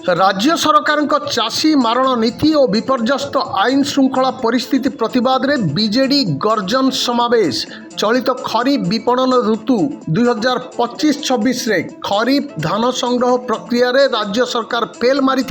राज्य सरकार चाषी मारण नीति और विपर्यस्त आईन श्रृंखला परिस्थिति प्रतिवाद रे बीजेडी गर्जन समावेश चलित खरीफ विपणन ऋतु 2025-26 रे खरीफ धान संग्रह प्रक्रिया रे राज्य सरकार फेल मारी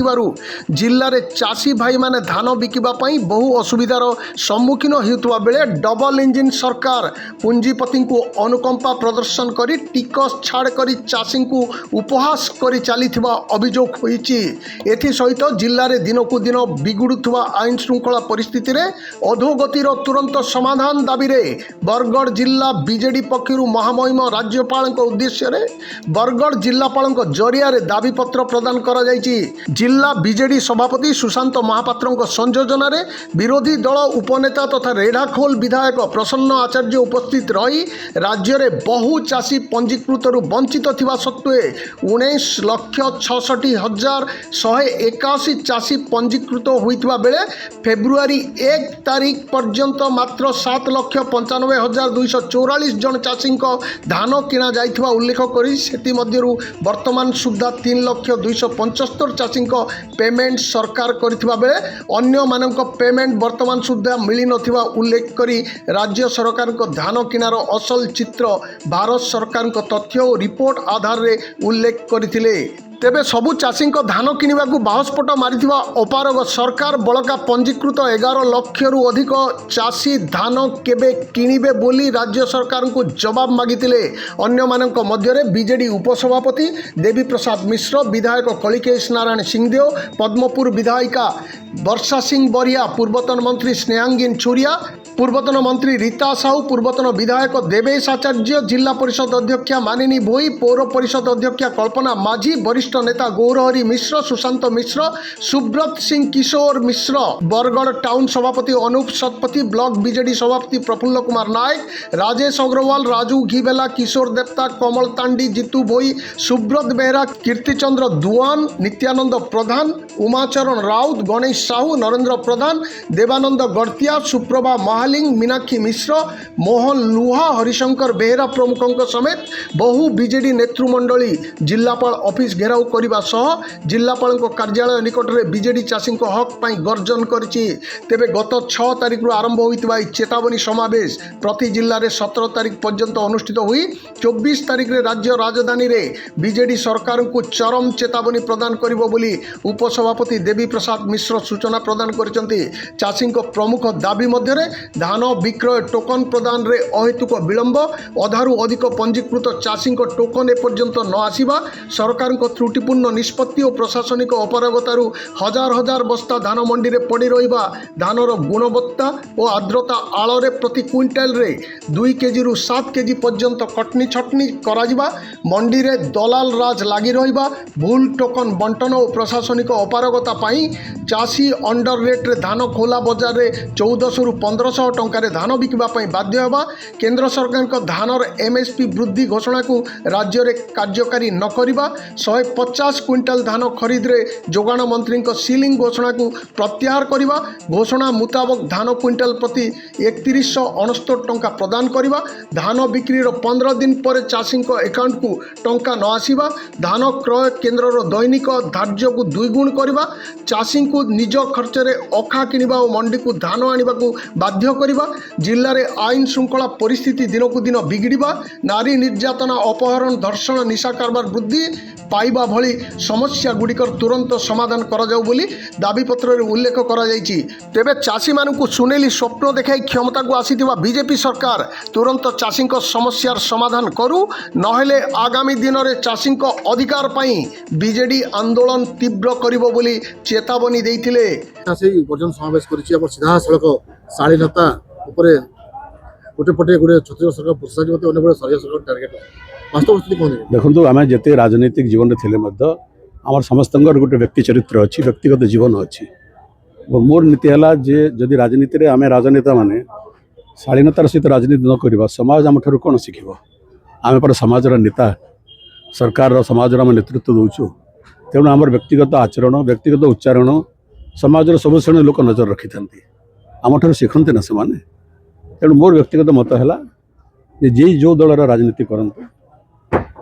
जिले में चाषी भाई माने धान बिकिबा पई बहु असुविधार सम्मुखीन होउतबा बेले डबल इंजिन सरकार पुंजीपति को अनुकंपा प्रदर्शन करी टिकस छाड़ करी चाषी को उपहास करी चलीथिबा अभियोग होईची। एथि सहित जिले में दिन को दिन बिगुड़ुवा आईन श्रृंखला परिस्थिति रे अधोगतिर तुरंत समाधान दाबी रे बरगढ़ जिला बीजेडी पक्षरु महामहिम राज्यपाल उद्देश्य रे बरगढ़ जिलापाल जरिया दाबी पत्र प्रदान करा जायछि। जिला बीजेडी सभापति सुशांत महापात्र संयोजन रे विरोधी दल उपनेता तथा रेढ़ाखोल विधायक प्रसन्न आचार्य उपस्थित रही राज्य रे बहु चाषी पंजीकृत वंचित थिबा सत्वे 19,66,181 चाषी पंजीकृत होइतबा बेले फेब्रुआरी 1 तारीख पर्यंत मात्र 7,95,244 जन चाषी धान किणा जाइथिबा उल्लेख करी सेति मध्यरु वर्तमान सुधा 3,275,000 चाषी पेमेंट सरकार करिथिबा बेले अन्य मानक पेमेंट वर्तमान सुधा मिली नथिबा उल्लेख करी राज्य सरकार धान किणार असल चित्र भारत सरकार तथ्य और रिपोर्ट आधार रे उल्लेख करथिले। तेबे सबु चाषी धान किणवा बाहस्फोट मारिथिबा अपारग सरकार बलका पंजीकृत 11 लक्षरू अधिक चाषी धान केबे किणिबे बोली राज्य सरकार को जवाब मागितिले। अन्य मानक मध्यरे बीजेडी उपसभापति देवी प्रसाद मिश्र, विधायक कलिकेश नारायण सिंहदेव, पद्मपुर विधायिका वर्षा सिंह बरिया, पूर्वतन मंत्री स्नेहांगीन छुरिया, पूर्वतन मंत्री रीता साहू, पूर्वतन विधायक देवेश आचार्य, जिला परिषद अध्यक्षा मानिनी भोई, पौर परिषद अध्यक्षा कल्पना माझी, वरिष्ठ नेता गौरहरी मिश्र, सुशांत मिश्र, सुब्रत सिंह किशोर मिश्र, बरगढ़ टाउन सभापति अनूप शतपथी, ब्लॉक बीजेडी सभापति प्रफुल्ल कुमार नायक, राजेश अग्रवाल, राजू घीबेला, किशोर देवता, कमल तांडी, जितू भोई, सुब्रत बेहरा, कीर्तिचंद्र दुआन, नित्यानंद प्रधान, उमाचरण राउत, गणेश साहू, नरेंद्र प्रधान, देवानंद गड़तिया, सुप्रभा महालिंग, मीनाक्षी मिश्र, मोहन लुहा, हरिशंकर बेहरा प्रमुखों समेत बहु बीजेडी नेतृमंडली जिलापाल ऑफिस घेराव करने सह जिलापाल कार्यालय निकट में बीजेडी चाषी हक पर गर्जन करिछि। तेबे गत 6 तारिख आरंभ होइतिबा चेतावनी समावेश प्रति जिले में 17 तारिख पर्यंत अनुष्ठित हुई 24 तारिख रे राज्य राजधानी रे बीजेडी सरकार को चरम चेतावनी प्रदान करिबो बोली उपसभापति देवी प्रसाद मिश्र सूचना प्रदान करिसंति। चाषी प्रमुख दाबी मध्य धान विक्रय टोकन प्रदान रे अहेतुक विलंब, अधारू अधिक पंजीकृत चाषी टोकन एपर्यंत न आसिबा, सरकार त्रुटिपूर्ण निष्पत्ति और प्रशासनिक अपरागतारू हजार हजार बस्ता धान मंडी रे पड़ी रहिबा, धानर गुणवत्ता और आर्द्रता आଳରେ प्रति क्विंटाल रे 2 केजी रु 7 केजी पर्यंत कटनी छटनी कराजिबा, मंडी रे दलाल राज लागी रहिबा, भूल टोकन बंटन और प्रशासनिक अपारगता पाई चाषी अंडर रेट रे धान खोला बाजार रे 1400 रु 1500 टंका धान बिकवा बाध्य होगा, केंद्र सरकार धानर एमएसपी वृद्धि घोषणा को राज्य में कार्यकारी न करवा, 150 क्विंटाल धान खरीद रे जोगाण मंत्री सीलिंग घोषणा को प्रत्याहार करवा, घोषणा मुताबक धान क्विंटाल प्रति 3169 टंका प्रदान करवा, धान बिक्री 15 दिन पर चाषी अकाउंट को टंका न आसवा, धान क्रय केन्द्र दैनिक धार्य को 2 गुण करवा, चाषी को निज खर्च रे अखा किणवा और मंडी को धान आने को बाध्य करवा, जिले में आईन श्रृंखला परिस्थिति दिन को दिन बिगिड़ा, नारी निर्यातना अपहरण धर्षण निशा कारबार वृद्धि पाइबा भली समस्या गुड़िकर तुरंत समाधान करा जाऊ बोली दाबी पत्र रे उल्लेख करा जायछि। तेबे चाषी मानकु सुनेली स्वप्न देखाई क्षमता को आसीथिबा बीजेपी सरकार तुरंत चाषी समस्यार समाधान करू, नहेले आगामी दिन में चाषी अधिकार पाई बीजेडी आंदोलन तीव्र करिबो बोली चेतावनी देइथिले। चाषी गर्जन समावेश करिछि अब सीधा सड़क शालीनता उपरे गोटे पटे गोटे छत्तीसगढ़ सरकार प्रशासनिक अन्य बड़े सरकार सरकार टार्गेट वास्तव स्थिति कौन देखो आम जिते राजनीतिक जीवन में थे आम समस्त गोटे व्यक्ति चरित्र अच्छी व्यक्तिगत जीवन अच्छी मोर नीति है जे जदि राजनीति में आम राजनेता माने शालीनतार सहित राजनीति न करवा समाज आम ठार कौन शिख आम पर समाजर नेता सरकार समाज आम नेतृत्व दौचु तेणु आम व्यक्तिगत आचरण व्यक्तिगत उच्चारण समाजर सब श्रेणी लोक नजर रखी था आम ठार शिखते ना से तेणु मोर व्यक्तिगत मत है जे जो दल राजनीति करते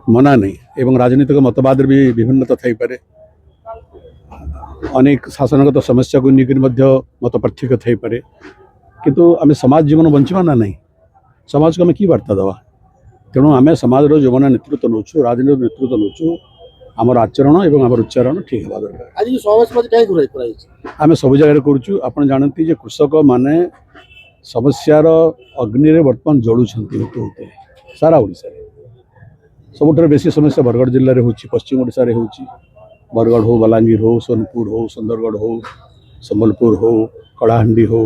मना नहीं एवं राजनीतिक मतवाद भी विभिन्नता थी पारे अनेक शासनगत समस्या को लेकर मत पार्थक्य थी पारे किंतु आम समाज जीवन बंचा ना नहीं समाज को आम कि वार्ता देवा तेणु आम समाज जो मैंने नेतृत्व नौचु राजनीति नेतृत्व नौचु आमर आचरण और आमर उच्चारण ठीक हवा दरकार आज समावेश कहीं आम सब जगह करुचु आप जानती जे कृषक माने समस्यार अग्नि रे वर्तमान जलुंट होते सारा ओडिशा सबुठ बेसी समस्या बरगढ़ जिले में होची पश्चिम ओडिशा रे होची बरगढ़ हो बलांगीर हो सोनपुर हो सुंदरगढ़ हो संबलपुर हो कलाहांडी हो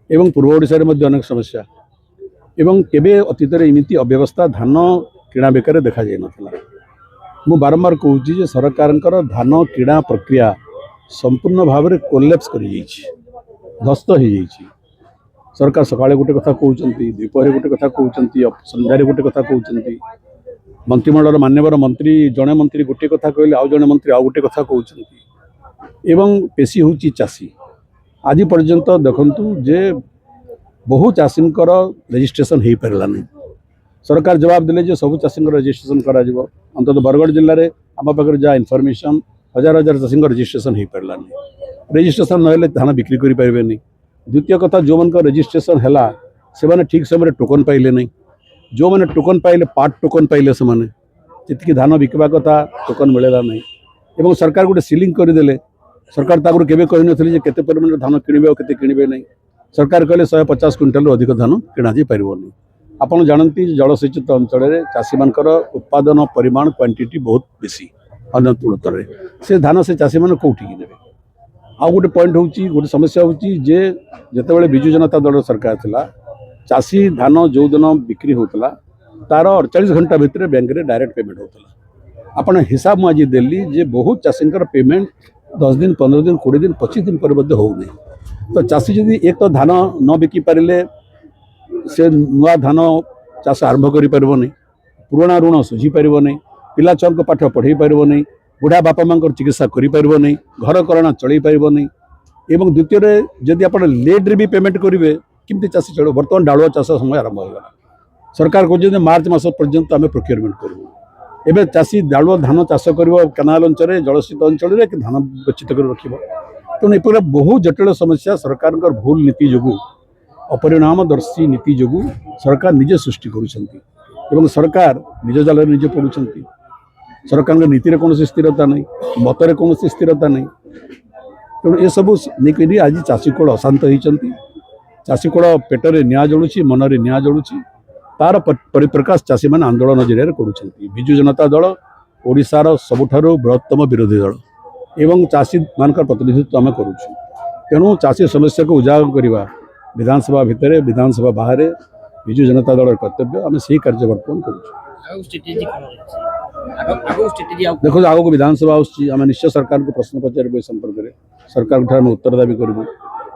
एवं पूर्व ओडिशा रे मध्य अनेक समस्या एवं केबे अतीत एमती अव्यवस्था धान किणा बेकार देखा जाय नथिला मु बारंबार कहूँ जे सरकार धान किणा प्रक्रिया संपूर्ण भाव में कोलैप्स कर ध्वस्त हो जाइए सरकार सकाଳେ गोटे कथा कहते द्वीपर गोटे कथा कहते संध्यारे गोटे कथा कहते मंत्रिमंडल मान्यवर मंत्री जड़े मंत्री गोटे कथा कहले आउ जड़े मंत्री आउ गोटे कथा कहते एवं पेशी हूँ चाषी आज पर्यंत देखु जे बहु चाषी रजिस्ट्रेशन हो पारा नहीं सरकार जवाब देले जे सब चाषी रजिस्ट्रेशन करा अंततः बरगढ़ जिले में आम पाखे जहाँ इनफर्मेशन हजार हजार चाषी रजिस्ट्रेशन हो पारा नहीं रजिस्ट्रेशन ना धान बिक्री करें द्वितीय कथा जो मन रजिस्ट्रेशन है से मैंने ठीक समय टोकन पाइले नहीं जो मैंने टोकन पाइले पार्ट टोकन पाइले से जी धान बिकवा कथा टोकन मिलेगा नहीं एवं सरकार गोटे सिलिंग करदे सरकार ताकू केवे कही नी केते परिमाण धान किणवे और केते किणवे नहीं सरकार कहले 150 क्विंटाल अधिक धान किणा जा पारनी आपड़ जानती जलसेचित अंचल में चाषी मान उत्पादन परिमाण क्वांटिटी बहुत बेसी अन्य तुलना से धान से चाषी मैंने कौटी ने आउ गोटे पॉइंट हूँ गोटे समस्या हूँ जे जितेबाला विजु जनता दल सरकार थिला चाषी धान जो दिन बिक्री होता तार 48 घंटा भितर बैंक में डायरेक्ट पेमेंट होता आपण हिसाब मुझे देली जे बहुत चाषी पेमेंट 10 दिन 15 दिन 20 दिन 25 दिन पर होनी तो चाषी जदि एक तो धान न बिकी पारे से नुआ धान चाष आरंभ कर पुराणा ऋण सुझी पार नहीं पिला छुआ पाठ पढ़े पार नहीं बुढ़ा बापा माँ चिकित्सा कर नहीं घर करणा चल पार नहीं एवं द्वितीय जदि आप लेट्रे भी पेमेंट करेंगे किमती चाषी चलो बर्तमान डालुआ चाष समय आरंभ होगा सरकार कहते मार्च मास पर्यंत आम प्रोक्योरमेंट करूँ एवं चाषी डालुआ धान चाष कर केनाल अंचल जलसेचित अंचल कि धान गच्छित कर रख तेणु ए बहुत जटिल समस्या सरकार भूल नीति जो अपरिणामदर्शी नीति जो सरकार निजे सृष्टि कर सरकार निज जाल निजे पड़ुं सरकार नीति कौन स्थिरता नहीं मतरे कौन स्थिरता नहीं तेणु ये सब नहीं आज चाषी कूल अशांत होती चाषी कूल पेटरे निआ जलुची मनरे निआ जलुची तार परिप्रकाश चाषी मैंने आंदोलन जरिए कर विजु जनता दल ओडिशार सबुठारु बृहत्तम विरोधी दल एवं चाषी मान प्रतिनिधित्व आम करुँ तेणु चाषी समस्या को उजागर करवा विधानसभा भितर विधानसभा बाहर विजु जनता दल कर्तव्य आम से कार्य बर्तमान करुँ देखो आग को विधानसभा आम निश्चय सरकार को प्रश्न पचार संपर्क में सरकार आम उत्तर दाबी करूँ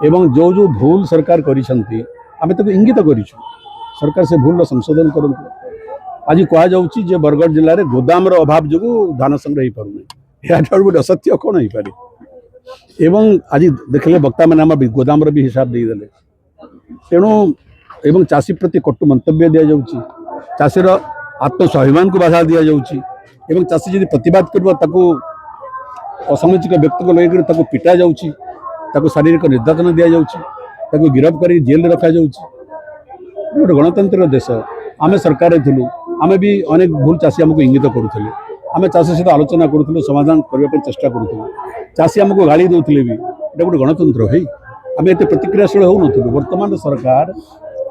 एवं जो जो भूल सरकार करिसेंती आमे ताको इंगित करिछु सरकार से भूल संशोधन करंतु आज कहुच्छी जे बरगढ़ जिले में गोदाम अभाव जो धान संग्रह हो पार यहाँ गोटे असत्य कौन हो पारे एवं आज देखले वक्ता मैंने आम गोदाम भी हिसाब देदेले तेणु एवं चाषी प्रति कटु मंतव्य दि जाऊँगी चाषीर आत्मस्वाभिमान को बाधा दि जाऊँगी एवं चाषी जब प्रतिवाद कर असामाजिक व्यक्ति को लेकर पिटा जाऊँगी शारीरिक निर्यातना दि जाऊँगी गिरफ्त कर जेल रखा गोटे गणतंत्र देश आम सरकार थिलु आम भी अनेक भूल चाषी आमको इंगित करुले आम चाषी सहित आलोचना करूँ समाधान करने चेष्टा करूँ चाषी आमको गाड़ी दौले भी ये गोटे गणतंत्र है आम एत प्रतिक्रियाशील हो नु वर्तमान सरकार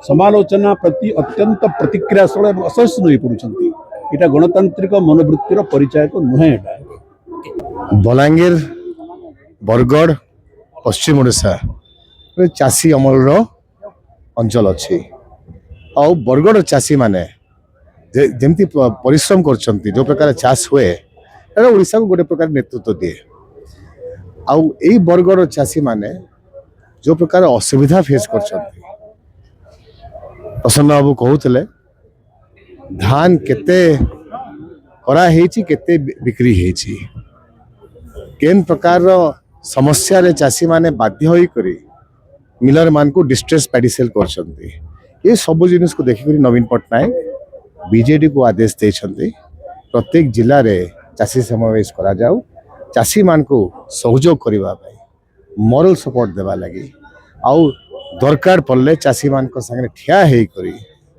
समालोचना प्रति अत्यंत प्रतिक्रियाशील और असहिष्णु हो पड़ुं यहाँ गणतांत्रिक मनोवृत्तिर परिचायक नुहे बलांगीर बरगढ़ पश्चिम ओडिशा चाषी अमल अंचल अच्छी आ बरगढ़ चाषी माने जमती परिश्रम कर जो प्रकार चाष हुए ओडिशा को गोटे प्रकार नेतृत्व दिए आउ बरगढ़ चाषी माने जो प्रकार असुविधा फेस कर प्रसन्न बाबू कहते धान केते करा केते बिक्री हेची केन प्रकार समस्या रे चाषी माने बाध्य होई करी मिलर मान को डिस्ट्रेस पैडी सेल करछंती ये सब जिनिस को देखि करी नवीन पटनायक बीजेडी को आदेश देछंती प्रत्येक जिला रे चाषी समावेश करा जाऊ चाषी मान को सहयोग करने मोरल सपोर्ट देवा लगी आउ दरकार पड़े चाषी मान संगे ठिया है करी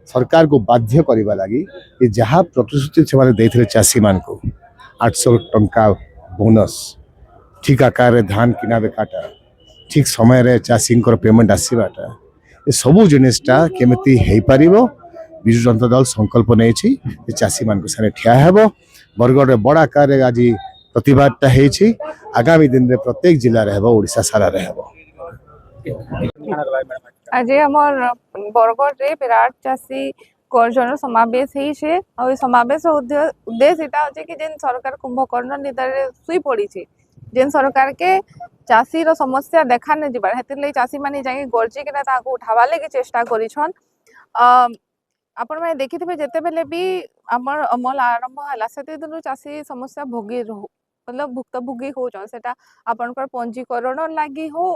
सरकार को बाध्य करने लगी कि जहाँ प्रतिश्रुति से चाषी मान को 800 टंका बोनस ठीक आकार धान किना बेकाटा ठीक समय चाषी पेमेंट आसवाटा ये सबू जिनिसटा केमिति हो पार विजु जनता दल संकल्प नहीं चाषी मान संगे ठिया हेब बरगढ़ बड़ आकार आज प्रतिबादटा होती आगामी दिन में प्रत्येक जिले में ओडिशा सारा हेब आज हमर बरगढ़ रे विराट चाषी जन समावेश होइछे और ई समावेश उद्देश्य इटा होचे कि जेन सरकार कुंभकर्ण निदार रे सुई पड़ी छे जेन सरकार के चाषी रो समस्या देखा न जिबार हेतिर ले चाषी माने जाके गरजी के ताको उठावा लेके चेष्टा करिछन आपण माने देखिथिबे जेते बेले भी हमर अमल आरंभ हला सेते दिनु चाषी समस्या भोगी रहू मतलब भुक्तभोगी हो सेटा आपनकर पंजीकरण लागी हो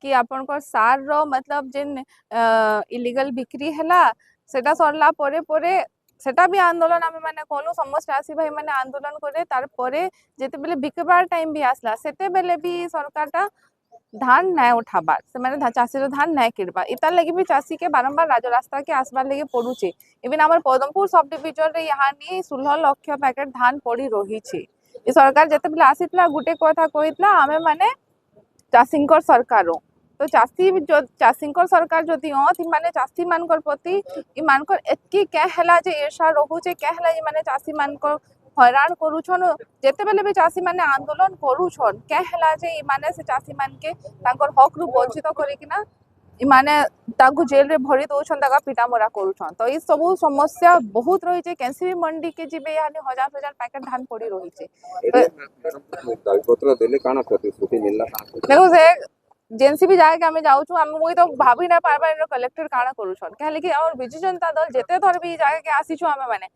कि आपनकर सार रो मतलब जेन इलीगल बिक्री हैला सेटा सरला परे परे सेटा भी आंदोलन आमे माने कोनो समस्त चाषी भाई माने आंदोलन करे तार परे जेते बेले बिकबार टाइम भी आसला सेते बेले भी सरकारटा धान नै उठाबार से माने चाषी रो धान नै किरबा इता लगी भी चाषी के बारंबार राज रास्ता के आसबार लगे पडुचे इवन हमर पदमपुर सब डिविजन रे यहाँ नि 16 लाख पैकेट धान पड़ी रही छे ई सरकार जेते बेले आसीतला गुटे कथा कहितला आमे माने चाषींकर सरकार तो चाषींकर सरकार जदि माने चाषी मानकर प्रति ई मानकर एतकी क्या हैला जे ईर्षा रहूचे क्या हैला ई माने चाषी मानकर हैरान करूछन जेते बेले भी चाषी माने आंदोलन करूछन क्या हैला जे ई माने से चाषी मान के तांकर हक रु वंचित करिकिना ई माने ताकू जेल रे भरी दोछन ताका पिटा मरा करूछन तो ई सब समस्या बहुत रही छे केनसी मंडी के जिबे यानी हजार हजार पैकेट धान पड़ी रही छे दाबी पत्र देले काना प्रतिश्रुति मिलला देखो से जेनसी भी जाके आमे जाउछु आमे मोई तो भाभी ना पारबा कलेक्टर काना करूछन कहले कि और बिजू जनता दल जेते थर भी जाके के आसीछु आमे माने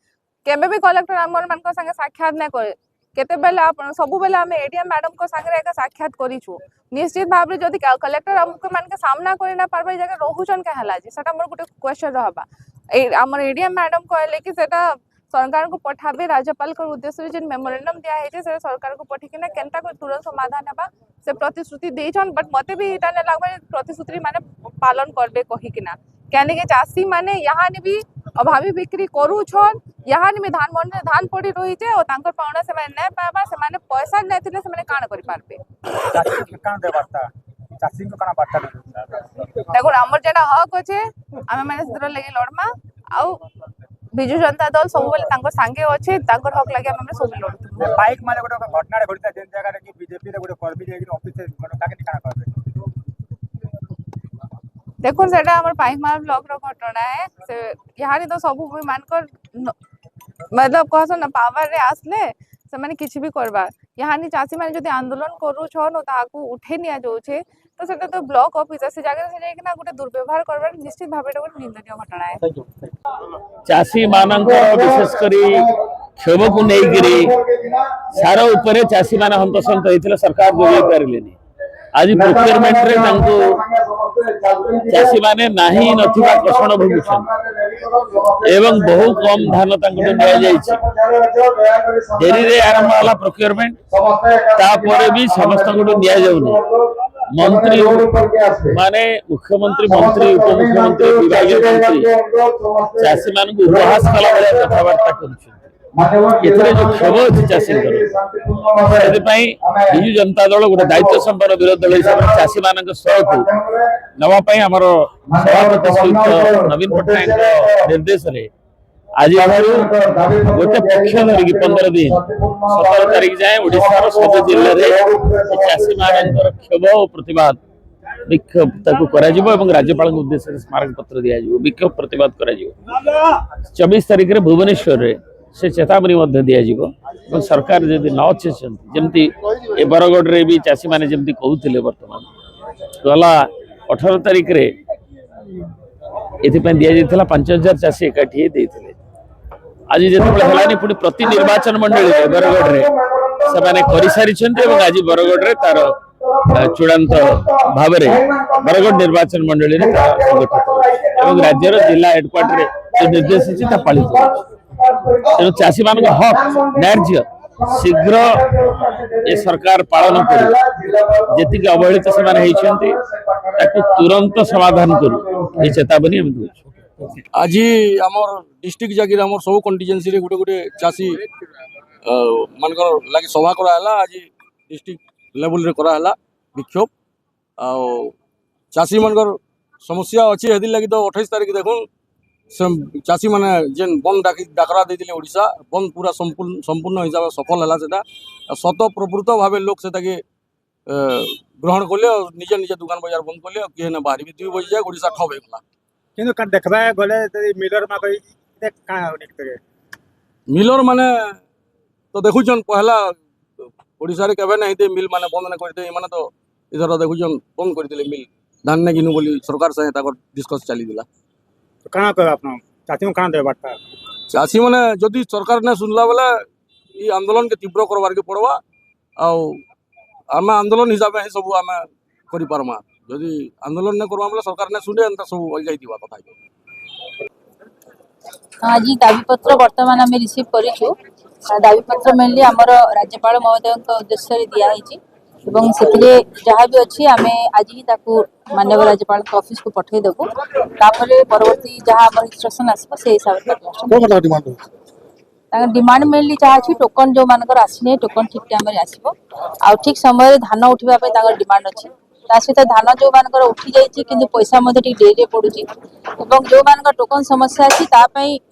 केबे भी कलेक्टर हमर मान को संगे साक्षात नै करे केते बेले आपण सबु बेले आमे एडीएम मैडम को संगे एक साक्षात करिछु निश्चित भाबरे जदि कलेक्टर हमको मान के सामना करे ना पारबा जगह रहूछन के हला जी सेटा हमर गुटे क्वेश्चन रहबा ए हमर एडीएम मैडम कहले कि सेटा सरकार को पठाबे राज्यपाल को उद्देश्य जेन मेमोरेंडम दिया है जे सरकार को पठी केना केनता को तुरंत समाधान हेबा से प्रतिश्रुति देछन बट मते भी इटा ने लागबा प्रतिश्रुति माने पालन करबे कहि किना कहने के चाषी माने यहाँ ने भी अभावी बिक्री करू छन यहाँ ने भी धान मंडी धान पड़ी रही छे और तांकर पावना से माने नै पाबा से माने पैसा नै थिले से माने काण करि पारबे चाषी के काण दे वार्ता चाषी को काण वार्ता देखो हमर जेटा हक होचे आमे माने सिद्र लगे लड़मा आउ बिजू जनता दल सब बेले तांकर संगे अछि तांकर हक लागे हम सब लड़तु बाइक माने गोटे घटना रे घटिता जेन जगह रे कि बीजेपी रे गोटे कर्मी जे ऑफिस से ताके काण करबे देखो सेटा हमर पाइकमाल ब्लॉक रो घटना है से यहाँ तो सब भी मानकर मतलब कहसो ना पावर रे आसले से माने किछ भी करबा यहाँ चाषी माने जदि आंदोलन करू छन ताकू उठे निया जाउ छे तो सेटा तो ब्लॉक ऑफिस से जाके से जाके ना गोटे दुर्व्यवहार करबा निश्चित भाबे गोटे निंदनीय घटना है चाषी मानकर विशेष करी क्षोभ को नहीं गिरी सारा ऊपर चाषी मान हंतसंत होइथिले सरकार जोगे पारलेनी आज प्रोक्योरमेंट रे तांको चाषी माने नाही नथिबा पोषण भूमिछन एवं बहु कम धान तांको दिया जायछि देरी रे आरंभ होला प्रोक्योरमेंट ता परे भी समस्त को दिया जाउनी मंत्री माने मुख्यमंत्री मंत्री उपमुख्यमंत्री विभागीय मंत्री चाषी मान को उपहास कला बले कथावार्ता करछि एथरे जो क्षोभ अछि चाषी से बिजू जनता दल गोटे दायित्व संपन्न विरोधी दल हिसाब से चाषी मान सहक नवाई आमर सभापति श्रीयुक्त नवीन पट्टनायक निर्देश रे आज गोटे पक्ष धरिकी 15 दिन 17 तारीख जाए ओडिशार सब जिले में चाषी मान क्षोभ और प्रतिवाद विक्षोभ एवं राज्यपाल उद्देश्य स्मारक पत्र दि विक्षोभ प्रतिवाद 24 तारीख में भुवनेश्वर से चेतावनी दि सरकार जदि न चेती ए बरगढ़ रे भी चाषी मैंने जमी कहते बर्तमान गला 18 तारीख रे दि जाता 5000 चाषी एकाठी आज जिते पुणी प्रति निर्वाचन मंडली बरगढ़ रे से कर सारी आज बरगढ़ रे तार चूड़ांत भाव बरगढ़ निर्वाचन मंडली संगठित और राज्यर जिला हेडक्वार्टर जो निर्देश अच्छी पालित तेणु चाषी मान हक न्याय्य शीघ्र ए सरकार पालन करू जेतिक अवहेलित से तुरंत समाधान करू ये चेतावनी हम दूँ। आज आमर डिस्ट्रिक्ट जागिर आमर सब कंटीजेंसी रे गुटे गुटे चासी मानकर लागे सभा कराला आज डिस्ट्रिक्ट लेवल रे कराला विक्षोभ आ चासी मानकर समस्या अच्छी हेदी लगी तो 28 तारीख देखुन चासी माने जेन बंद डाकरा देथिले ओडिशा बंद पूरा संपूर्ण हिसाब से सफल हला सेटा शत प्रभृत भाव लोक से ग्रहण कले निजे निजे दुकान बाजार बंद कले किए ना बाहर भी 2 बजे जाए ओडिशा ठप होगला किंतु का देखबा गले मिलर मा कहि का देखते मिलर माने तो देखुछन पहला ओडिशा रे केबे नहीं मिल माने बंद न करते माने तो इधर देखुछन बंद कर दिले मिल धान ने गिनु बोली सरकार से डिस्कस चली दिला तो कहाँ कर अपना चाची कहाँ दे बाटा चाषी मैंने जदि सरकार ने सुनला बेले ये आंदोलन के तीव्र करवार के पड़वा आम आंदोलन हिसाब से सब आम कर पार्मा जदि आंदोलन नहीं करवा बेले सरकार ने सुने एंता सब जाइथिबा कथा आज दाबीपत्र बर्तमान आम रिसीव करूँ दाबीपत्र मेनली आमर राज्यपाल महोदय उद्देश्य दिखाई एवं से जहाँ भी अच्छी आम आज ही माननीय राज्यपाल ऑफिस को पठे देबू परवर्ती जहाँ आम इंस्ट्रक्शन आसो से हिसाब से डिमांड मेनली जहाँ अच्छी टोकन जो मानकर आसने टोकन ठीक टाइम आसो आ ठीक समय धान उठा डिमांड अच्छी सहित धान जो मानकर उठी जाइए कि पैसा डेरी पड़ुची जो मान टोकन समस्या अच्छी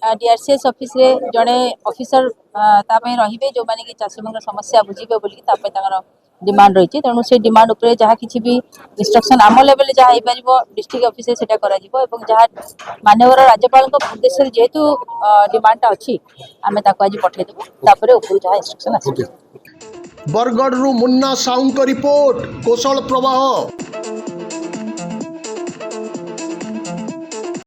डीआरसीएस ऑफिस रे जड़े ऑफिसर रे जो माने कि चाषी मान समस्या बुझे बोलिए डिमांड रही तेणु से डिमांड उपरे जहाँ किसी भी इंस्ट्रक्शन आम लेवल जहाँ हो पार डिस्ट्रिक्ट ऑफिस से जहाँ माननीय राज्यपाल उद्देश्य जेहेतु डिमांड अच्छी आम आज पठेदेबू ऊपर जहाँ इंस्ट्रक्शन आस बरगढ़ मुन्ना साहू रिपोर्ट कौशल प्रवाह।